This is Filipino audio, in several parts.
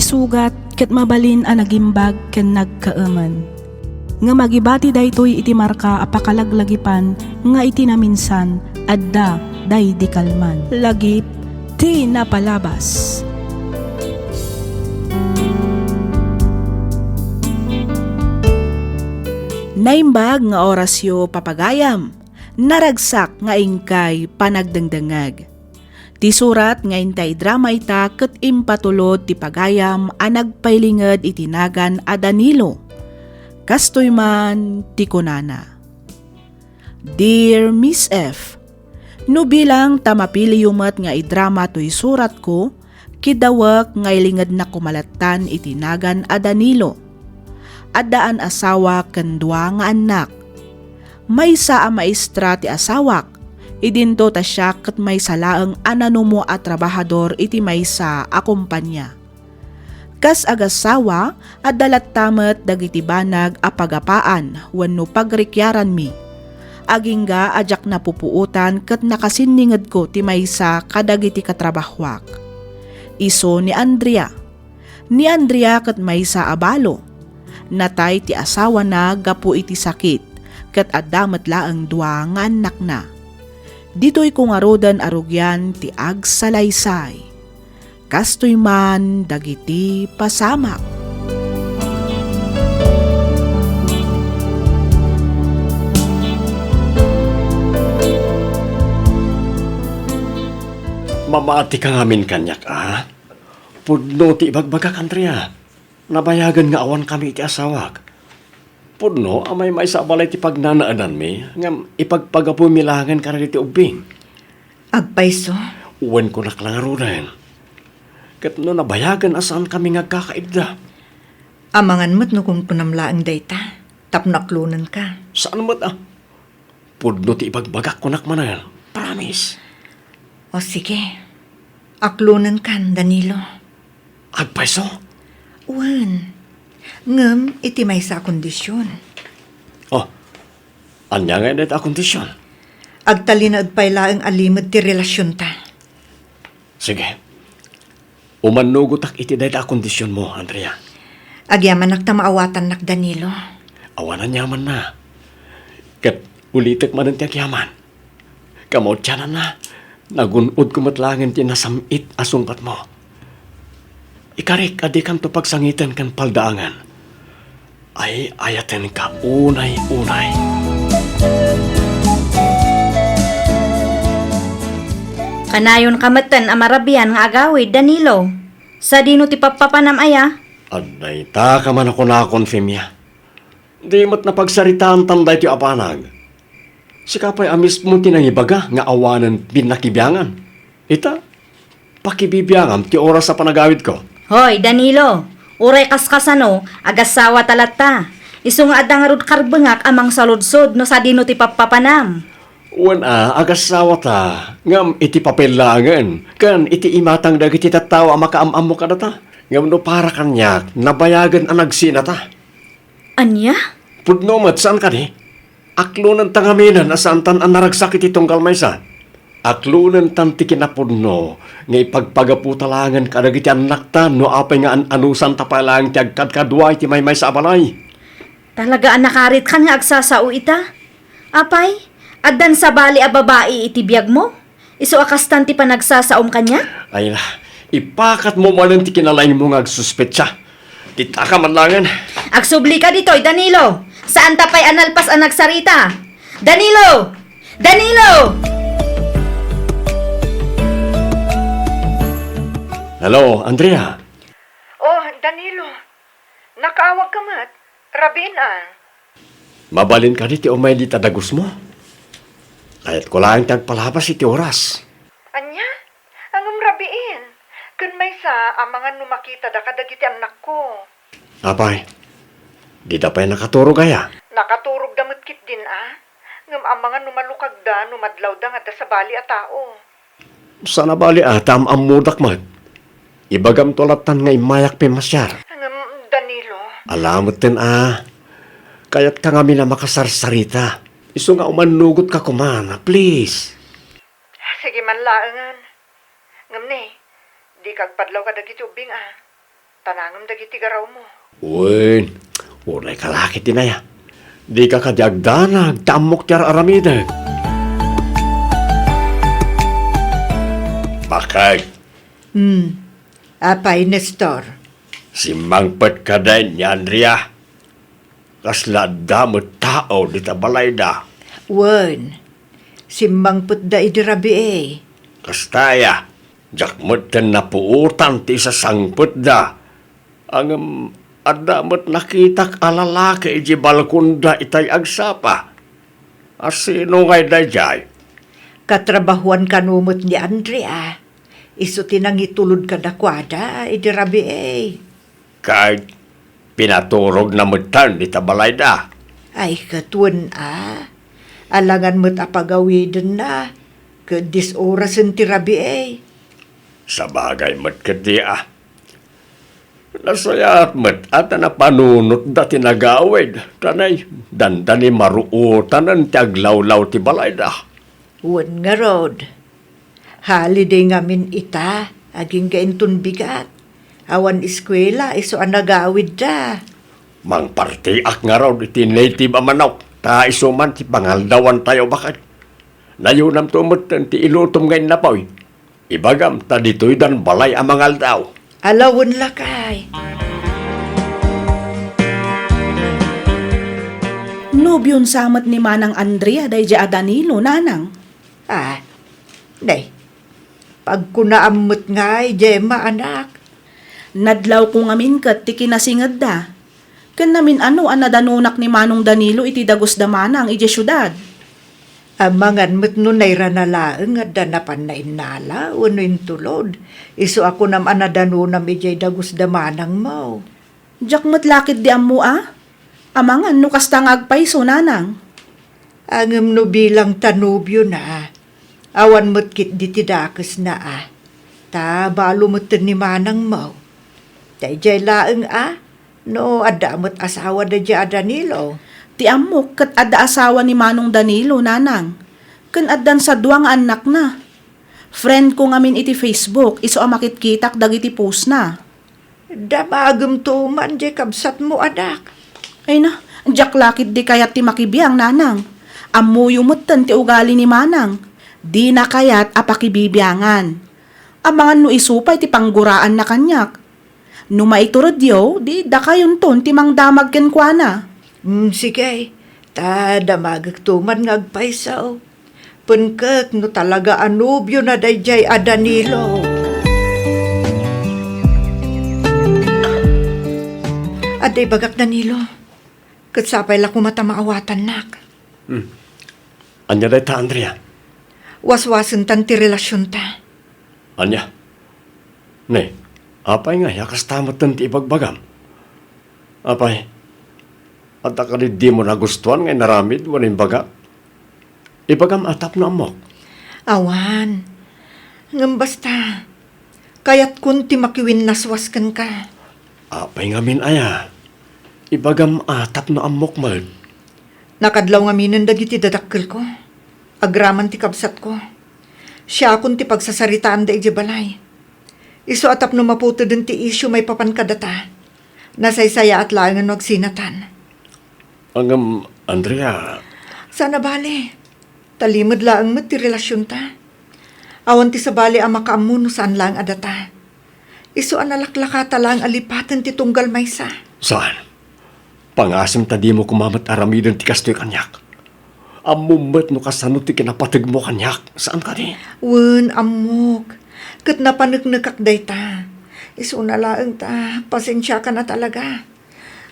sugat ket mabalin a nagimbag ken nagkaemen. Nga magibati daytoy iti marka apakalaglagipan nga iti naminsan adda day di kalman. Lagip ti napalabas. Naimbag nga orasyo papagayam, naragsak nga ingkay panagdangdangag. Ti surat nga intay drama ita ket impatulod ti pagayam a nagpailinged itinagan a Danilo. Kastoy man ti kunana. Dear Miss F, no bilang tamapili yumat nga idrama to'y surat ko, kidawak nga ilinged na kumalatan itinagan a Danilo. Addaan asawa ken dua nga anak. Maysa a maestra ti asawak, idinto ta siya ket may salaeng ananumo a trabahador iti maysa a kumpanya. Kas agasawa addalat tamet dagiti banag a pagapaan wenno pagrikyaran mi. Agingga ajak na pupuutan ket nakasininged ko ti maysa kadagiti katrabahwak. Iso ni Andrea. Ni Andrea ket maysa abalo. Natay ti asawa na gapu iti sakit ket addamet laeng dua nga anak na. Ditoy kung arudan arugyan ti agsalaysay. Kastoy man dagiti pasamak. Mamaati ka ngamin kanyak, Pudno ti ibagbagak, Andrea. Nabayagan nga awan kami iti asawak. Pudno, amay sa balay ti pagnanaanan mi, ngam ipagpagapumilangan ka rin iti ubing. Agpayso? Uwan ko naklangaro rin. Kat no nabayagan asaan kami nga kakaibda. Amangan mo't no kung punamlaang dayta. Tapnaklunan ka. Saan mo't Pudno ti ibagbagak ko nakmanan. Promise. O sige. Aklunan kan, Danilo. Agpayso? Uwan. Ngam, iti may sa kondisyon. Anya nga net a kondisyon? Agtali na agpay laeng alimod ti relasyon ta. Sige. Umanugotak iti dahil a kondisyon mo, Andrea. Agyaman nakta maawatan nak, Danilo. Awanan yaman na. Kat ulitek man ang tiyagyaman. Kamot tiyanan na. Nagunod kumatlangin ti nasamit asungkat mo. Ikarik adi kan to pagsangitan kan paldaangan. Ay ayaten ka unay-unay. Kanayon kamatan amarabian nga agawid, Danilo. Sa dino ti papapanam aya? Aday ta ka man ako nakakonfirmya. Di mo't napagsaritaan tanday ti apanag. Si kapay amis mo tinangibaga nga awanan pinakibiyangan. Ita, pakibibiyangam ti oras sa panagawid ko. Hoy, Danilo. Uray kaskasano, agasawa talata. Iso nga adang arud karbengak amang saludsod no sa dino ti papapanam. Uwan agasawa ta. Ngam iti papelangan. Kan iti imatang dagiti tattawa makaamam mo ka na ta. Ngam no para kanyak, nabayagan ang nagsina ta. Anya? Pudno mat, saan ka ni? Aklunan tangaminan asaan tan ang naragsakit itong kalmaysa. Aklunan tan ti kinapudno nga ipagpagaputalangan kadagiti anak ta no apay nga anusan tapalang ti agkadkadwa iti may sa abalay. Talaga nakarit kan nga agsasao ita? Apay, addan sa bali a babae iti biyag mo? Iso akastan ti panagsasaom kanya? Ay na, ipakat mo man ti kinalain mo nga agsuspetsa. Kita ka man langan. Agsubli ka ditoy, Danilo. Saan tapay analpas ang nagsarita? Danilo! Danilo! Hello, Andrea. Oh, Danilo. Nakaawag ka mat. Rabin Mabalin ka diti umay di tadagos mo. Kahit ko lang tagpalabas iti oras. Anya? Angam rabiin. Kun may sa amangan numakita da kadagiti anak ko. Apay, di da pa'y nakaturog aya. Nakaturog damot kit din Ngam amangan numalukag da, numadlaw da nga da sa bali a tao. Sana bali tam amudak mat. Ibagam tolatan nga imayak pimasyar. Ngam, Danilo. Alamot din Kaya't ka nga na makasarsarita. Iso nga umanugot ka kumana, please. Sige man laangan. Ngam ni, di kagpadlaw ka dagiti ubing tanangam dagiti garaw mo. Uy, unay kalaki tinaya. Di ka kadyagdanag, tamok tiyar aramidag. Bakay, Apay, Nestor. simangpat ka din, Andrea. Kasla damot tao di tabalay da. Wen, simbang put da idirabi eh. Kastaya, jakmot kan napuutan ti sa sangput da. Ang adamot nakitak alalaki iji balkunda itay agsapa. Asino ngay dayjay? Katrabahuan kanumot ni Andrea. Iso tinang itulod ka dakwada, idirabi eh. Kahit pinaturog na mutan di tabalay da. Ay, katun Alangan mo't apagawidin na. Kadis oras ang tirabi eh. Sa bagay mat kadi Nasayat mat at na panunot da tinagawid. Tanay, dandani maruutan ang tiaglawlaw ti balay da. Wan nga rod. Holiday ngamin ita, aging kaintun bigat. Awan eskwela, iso ang nagawid da. Mang partiak nga raw iti native amanaw. Ta isuman ti pangaldawan tayo bakit. Nayunam tumutan ti ilutom ngayon na po'y. Ibagam ta dito'y dan balay ang mangaldaw. Alawon lakay. Nobyon samat ni Manang Andrea day ja Danilo, nanang. Nay. Pag kunaamot ngay, Gemma anak. Nadlaw ko ngamin kat ti kinasingad da. Kan namin ano ang nadanunak ni Manong Danilo iti dagos da manang iti syudad. Amangan mo't nunay ranalaang at danapan na inala, uno intulod. Iso ako nam anadanunam ijay dagus damanang mo. Jak matlakid di ammo Amangan no kastang agpay so nanang. Angam no bilang tanubyo na. Awan mo't kit ditidakas na Ta balo mo't ni manang mo. Dayjay laeng no adamot asawa da dya Danilo. Ti ammo kat adda asawa ni Manong Danilo, nanang. Kan addan sa duwang anak na. Friend ko ngamin iti Facebook, iso amakit-kitak dagiti post na. Damagam tuman jay kabsat mo adak. Ay na, jak lakid di kayat ti makibiyang, nanang. Ammo yumutan ti ugali ni manang. Di na kayat apakibibiyangan. Abangan no isupay ti pangguraan na kanyak. No maiturod yo, di da kayon ton ti mangdamag ken kuana. Sige, damagak tuman ngagpaisaw. Penkek no talaga anubyo na dayjay Danilo. Aday bagak Danilo. Katsapay la kumata maawatan nak. Anya day ta, Andrea? Waswasan tan ti relasyon ta. Anya? Ne, apay nga, yakas tamot ti ibagbagam. Apay, at akali di mo nagustuhan ngay naramid mo rin baga. Ibagam atap na amok. Awan. Ngam basta. Kayat kun ti makiwin naswaskan ka. Apay ngamin aya. Ibagam atap na amok mal. Nakadlaw nga minan dagiti dadakkel ko. Agraman ti kabsat ko. Siya akong ti pagsasaritaan da iji balay. Iso atap no maputo din ti isyu may papankadata. Nasaysaya at langan wag sinatan. Ang Andrea, Sana bali. Talimod laang mo ti relasyon ta. Awan ti sa bali ang makaamuno saan lang adata. Iso analaklakata lang alipatan ti tunggal maysa. saan? Pangasim ta di mo kumamat aramidan ti kastoy kanyak. Amumat no kasano ti kinapatig mo kanyak. Saan ka di? Wen, amok. Kat napanagnagak day ta. Iso na laang ta. Pasensya ka na talaga.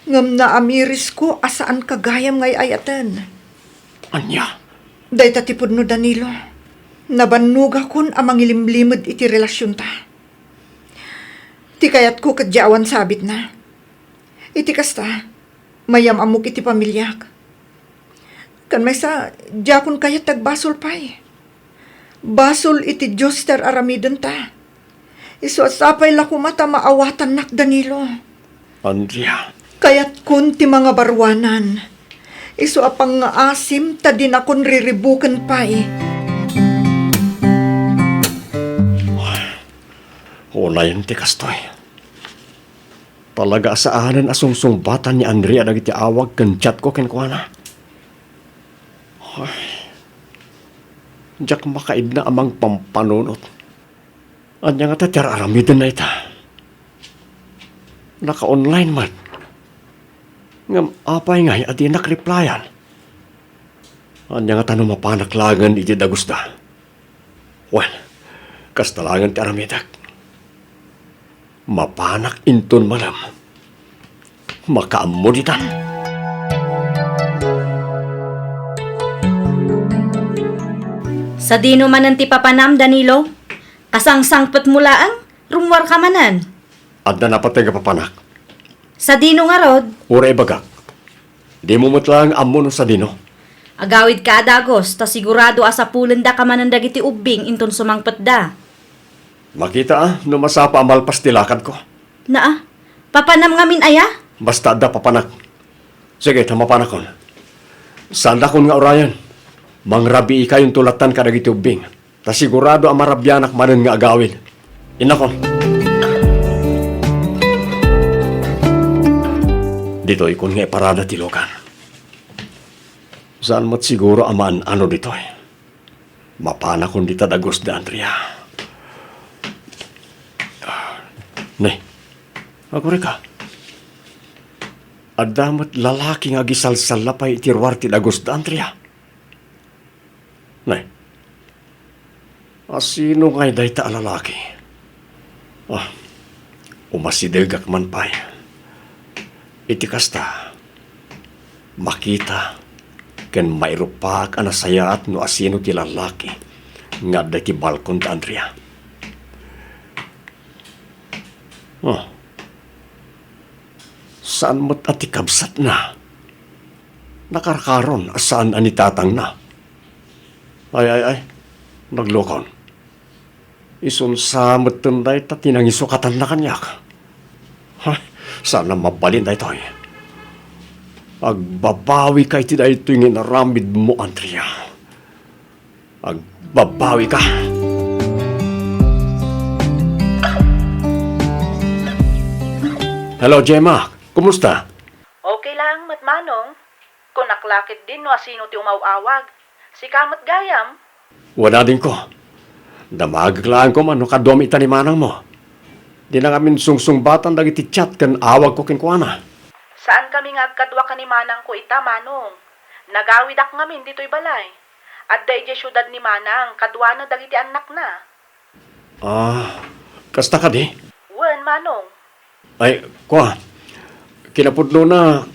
Ngam na amiris ko asaan kagayam ngay ayatan. Anya? Day tatipod no Danilo. Nabanuga kun amang ilimlimod iti relasyon ta. Ti kayat ko kadyawan sabit na. Iti kasta, mayam amok iti pamilyak. Kan may sa, diyakon kayat tagbasol pa'y. Basol iti Diyos ter aramidon ta. Iso asapay lakumata maawatan nak Danilo. Andrea, Kayat kun ti mga barwanan. Iso apang nga asim ta din akon riribukan pa'y. unayan ti kastoy. Talaga asaanan asungsungbatan ni Andrea dagiti awag ken chat ko ken kuana. Diyak makaid na amang pampanunot. Anya nga tatyar aramidin na ita. Naka-online man. Ngam apay ngay at di nakreplyan. Anya nga tanong mapanaklangan iti dagusta. Well, kastalangan ti aramidak. Mapanak inton malam. Makaamuditan. Sa dino manan ti papanam, Danilo? Kasangsangpet mulaang, rumwar ka manan. At na napatay ka papanak. Sa dino nga rod, Ura ibagak. Di mo matlang amo no sa dino. agawid ka adagos, ta sigurado asapulen da ka manan dagiti ubing inton sumangpet da. Makita no masapa amalpas tilakad ko. Naa, papanam ngamin aya? Basta da papanak. Sige, tamapanakon. Sanda kon nga orayan. Mangrabi ikayong tulatan ka dagiti ubing. Ta sigurado ang marabyanak manen nga agawid. Inakon. Dito ikon nga parada tilokan. Saan mo't siguro aman ano dito eh. Mapana kung dita dagos de Andrea. Nay, ako rin ka. Adamat lalaki nga gisalsal lapay itirwar ti dagos de Andrea. Nay, asino nga'y day ta lalaki? Umasidegak man pa'y. Iti kasta, makita, ken mayrupak anasayat no asino ti lalaki, nga day ti balkon ta Andrea. Saan mo't ati kabsat na? Nakarakaron, asaan anitatang na? Ay, naglokon. Isun sa matunday ta tinangisukatan na kanyak. Sana mabalin na ito. Agbabawi ka iti dahil ito yung inaramid mo, Andrea. Agbabawi ka. Hello, Gemma. Kumusta? Okay lang, matmanong. Kung naklakit din no asino ti umawawag. Si Kamat Gayam. Wala din ko. Damagaglaan ko man no kadom ita ni manang mo. Di na kami sungsungbatan dagiti chat kan awag ko kinkuana. Saan kami nga agkadwa ka ni Manang ko ita, Manong? Nagawidak ngamin dito'y balay. At dahi syudad ni Manang, kadwa na dagiti anak na. Kasta ka di? Wen, Manong. Ay, kwa. Kinapudlo na.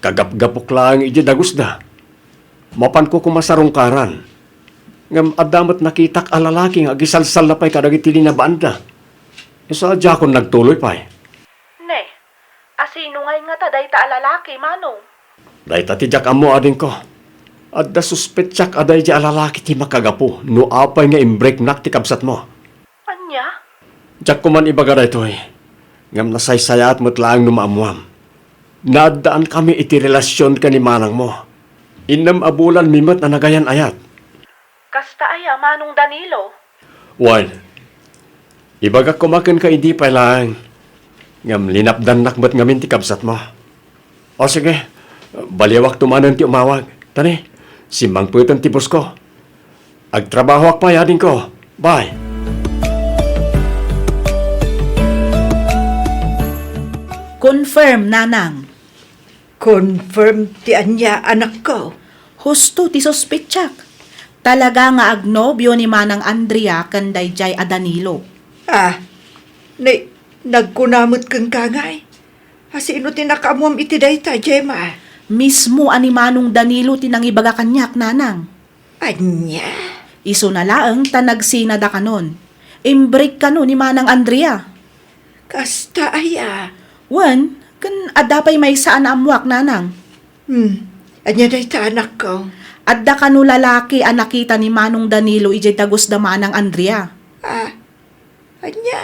Kagap-gapok lang iti dagusda. Mapan ko kumasarungkaran. Ngam adamat nakitak alalaki nga gisalsal na pa'y kadagiti linabaan da. Isa dyan nagtuloy pa'y. Ne, asino ngayon nga ta dahi ta alalaki, Manong? Dahi tatidyak amo adin ko. At da suspetsak aday di alalaki ti makagapo. No apay nga imbreak nak ti kabsat mo. Anya? Diyak ko man ibaga da ito eh. Ngam nasaysayat mo't lang numaamuam. Nadaan kami iti relasyon ka ni manang mo. Inam abulan mimot na nagayan ayat. Kasta aya, Manong Danilo. One, ibaga kumakan ka hindi pa lang. Ngam linapdan nakbat ngamin ti kabsat mo. O sige, baliwak tumanan ti umawag. Tani, simbang putan ti bus ko. Agtrabaho ak pa yadin ko. Bye. Confirm, Nanang. Confirm ti anya anak ko. Husto ti sospetsak. Talaga nga agnobyo ni Manang Andrea kanday jay a Danilo. Nagkunamot kang kangay. Asino tinakamuam iti dayta, Gemma? Mismo ani Manong Danilo tinangibaga kanyak, Nanang. Anya? Iso na laeng tanagsina da kanon. Imbreak kano ni Manang Andrea. Kasta aya. Wan, kan adapay may saan amwak, Nanang. Anya dayta anak ko. Adda kano lalaki ang nakita ni Manong Danilo ijay tagos da Manang Andrea. Anya?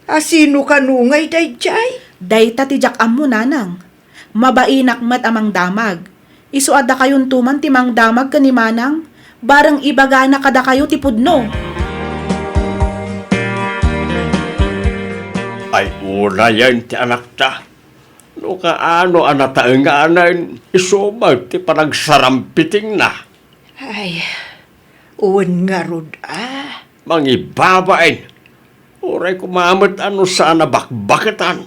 Asino kanungay dayjay? Dayta ti jak ammo, Nanang. Mabainak mat amang damag. Isu adda kayon tuman ti mang damag ka ni Manang. Barang ibaga na kada kayo ti pudno. Ay, una yan ti anak ta. No kaano anataenganan isumag ti panagsarampiting na. Ay, uwan nga rod, Mangibabain. Uray kumamot ano sana bakbakatan.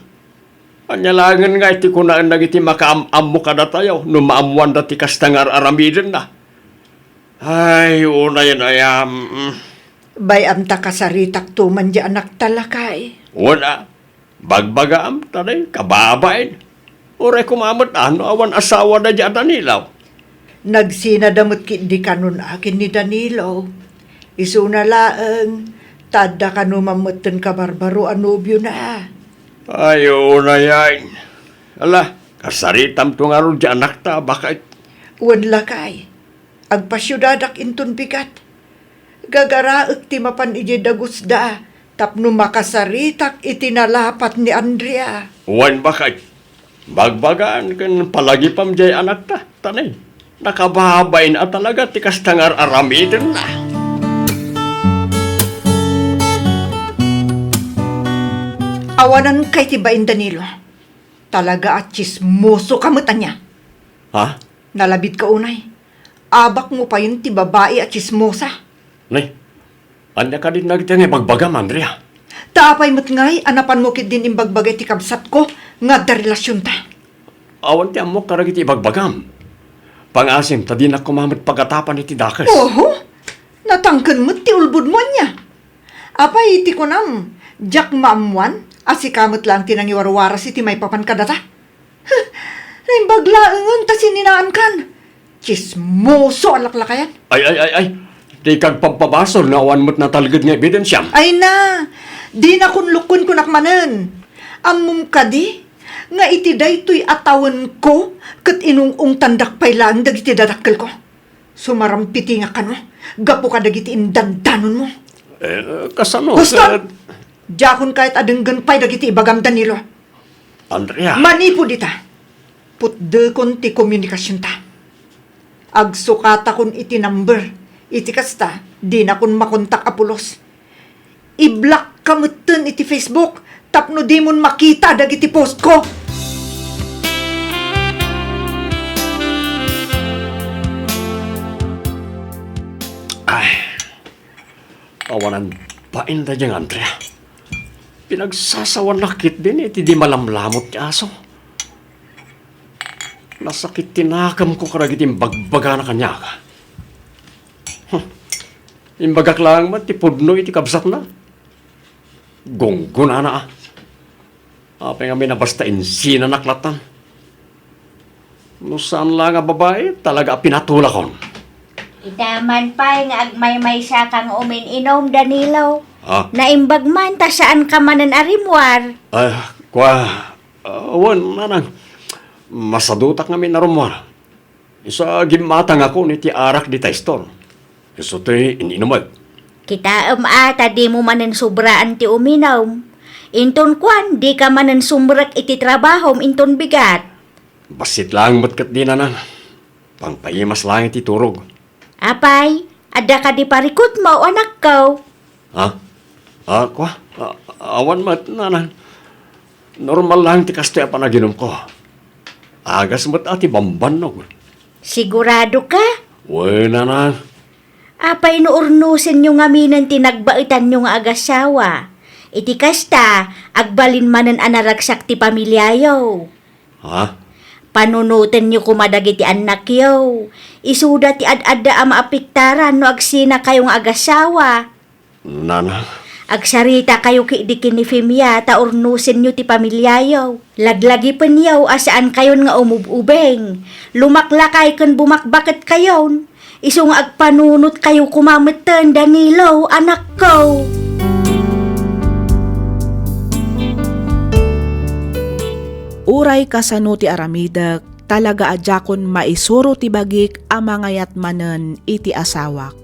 Anyalangan nga iti kunaan na iti makaamam mo kada tayo. No maamuan na ti kastangar aramidin na. Ay, una yan ayam. Bayam ta kasaritak tuman di anak talakay. Una, bagbagaam tanay, kababain. Uray kumamot ano awan asawa na dyan Danilaw. Nagsinadamot ki di kanon akin ni Danilo. Isuna laeng, tada ka numamatan ka barbaro anubyo na. Ay, una yan. Ala, kasaritam to nga ron dyan anak ta, bakit? Uwan lakay, agpasyudadak inton bigat. Gagaraek ti mapan iji dagusda, tapno makasaritak itinalapat ni Andrea. Uwan bakit? Bagbagaan kan palagi pam jay anak ta, tanay. Nakababain at talaga ti kastangar aramidin na. Awanan kay tibain Danilo. Talaga at chismoso kamutan niya. Ha? Nalabit ka unay. Abak mo pa yun ti babae at chismosa. Nay, anya ka din nagtang bagbagam, Andrea. Taapay mo't ngay, anapan mo kit din imbagbagay ti kabsat ko, nga da relasyon ta. Awan ti amok karagit ibagbagam. Pangasim, tadi na kumamit pagatapan iti dakas. Oho, natangkan mo ti ulbud mo niya. Apay iti ko nam, jak maamuan, asikamot lang tinangiwarwaras iti may papan kadata. Naimbaglaangan ta sininaan kan. Chismoso alaklakayan. Ay. Di kag pampabasol na awan mo't natalagad nga ebidensyam. Ay na, di na kun lukon kunakmanen. Amum kadi, nga iti daytoy atawan ko, kat inung tandak pay lang dagiti dadakkel ko. Sumarampiti nga kano, gapo ka dagiti indandanon mo. Kasano? Gusto! Jakon kahit adenggan pay dagiti ibagam Danilo. Andrea. Manipo dita. Putde kon ti komunikasyon ta. Agsukata kon iti number. Iti kasta, di na kun makontak apulos. I-block ka mutten iti Facebook, tapno di mon makita dagiti post ko. Ay, awanan pain da diyang Andrea. Pinagsasawan nakit din iti di malamlamot ti aso. Nasakit tinakam ko karagit yung bagbaga na kanya ka. Imbagak lang man, ti pudno iti kabsat na. Gonggo na. Apay nga may nabasta insi na naklatan. No saan lang nga babae, talaga pinatula kon. Itaman pa nga agmay-may siya kang umininom, Danilo. Ah, Naimbag man, ta saan ka manan arimwar. ay, awan, nanang. Masadutak nga may narumwar. Isa gimatang ako ni ti arak di taistor. Iso to'y ininumag. Kita ata di mo manan sobraan ti uminom. Inton kwan, di ka manan sumrak iti trabahom inton bigat. Basit lang matkat di na nang. Pangpayimas lang iti turog. Apay, ada ka di parikot mo, anak ko. Ha? Awan mat nanang. Normal lang ti kastoy a panaginom ko. Agas mat ati bambanog. Sigurado ka? Uy, nanang. Apay nuurnusin nyo nga minan tinagbaitan nyo nga agasawa. Iti kasta, agbalin manan anaragsak ti pamilyayo. Ha? Panunutin nyo kumadag iti anak yo. Isuda ti ad-adda ama apiktaran no agsina kayong agasawa. Nanang. Agsarita kayo kidikin ni Femia ta urnusin nyo ti pamilyayo. Laglagi pa niyaw asaan kayon nga umububeng. Lumaklakay kan bumakbakit kayon. Isong agpanunot kayo kumamitan, Danilo, anak ko. Uray kasano ti aramidak, talaga adjakon maisuro ti bagik a mangayat manen iti asawak.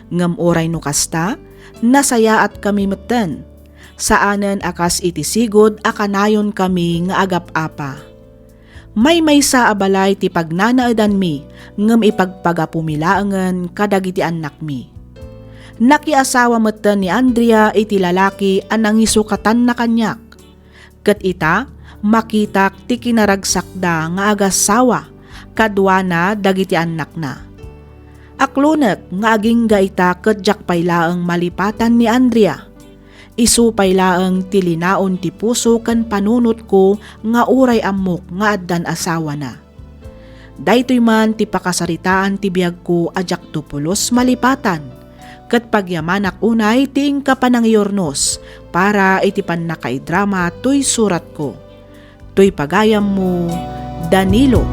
Ngem uray no kasta, nasaya at kami metten. Saanen akas iti sigod akanayon kami nga agap-apa. May sa abalay ti pagnanaadan mi, ngem ipagpagapumilaangan kadagiti anak mi. Nakiasawa metten ni Andrea iti lalaki anang isukatan na kanyak. Ket ita, makitak ti kinaragsakda nga agasawa, kadwana dagiti anak na. Aklunek nga aging gaita ket jak paylaeng malipatan ni Andrea. Isu paylaeng tilinaon ti puso ken panunot ko nga uray amok nga addan asawa na. Daytoy man ti pakasaritaan ti biag ko ajak 20 malipatan. Ket pagyamanak unay ti ingkapanangyornos para iti pannakaidrama toy surat ko. Toy pagayam mo, Danilo.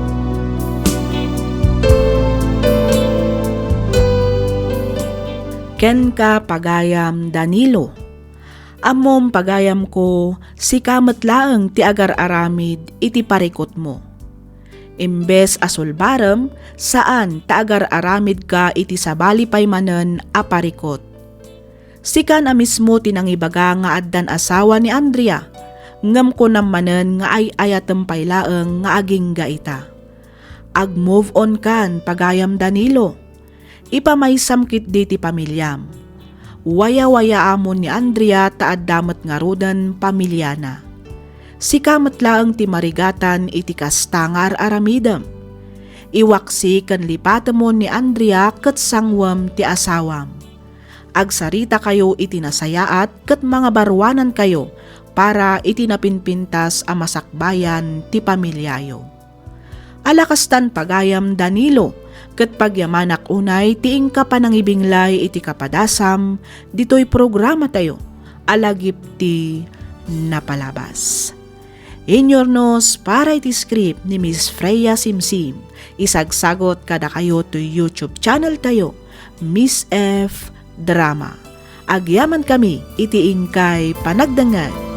Ken ka pagayam Danilo. Amom pagayam ko, si kamet laeng ti agar-aramid iti parikot mo. Imbes asulbarem, saan ta agar-aramid ka iti sabali paymanen a parikot. Sika na mismo tinangibaga nga addan asawa ni Andrea, ngem ko namanen nga ay ayatem paylaeng nga aging gaita. Ag-move on kan pagayam Danilo. Ipamaysam kit di ti pamilyam. Waya-waya amon ni Andrea taad damet nga rudan pamilyana. Sikamet laeng ti marigatan iti kastangar aramidem. Iwaksi ken lipatemon ni Andrea ket sangwem ti asawam. Agsarita kayo iti nasayaat ket mga barwanan kayo para iti napinpintas a masakbayan ti pamilyayo. Alakastan pagayam Danilo, ket pagyamanak unay ti ingkapanangibinglay iti kapadasam, ditoy programa tayo, alagip ti napalabas. Inyornos para iti script ni Miss Freya Simsim, isagsagot kada kayo to YouTube channel tayo, Miss F Drama. Agyaman kami iti ingkay panagdangag.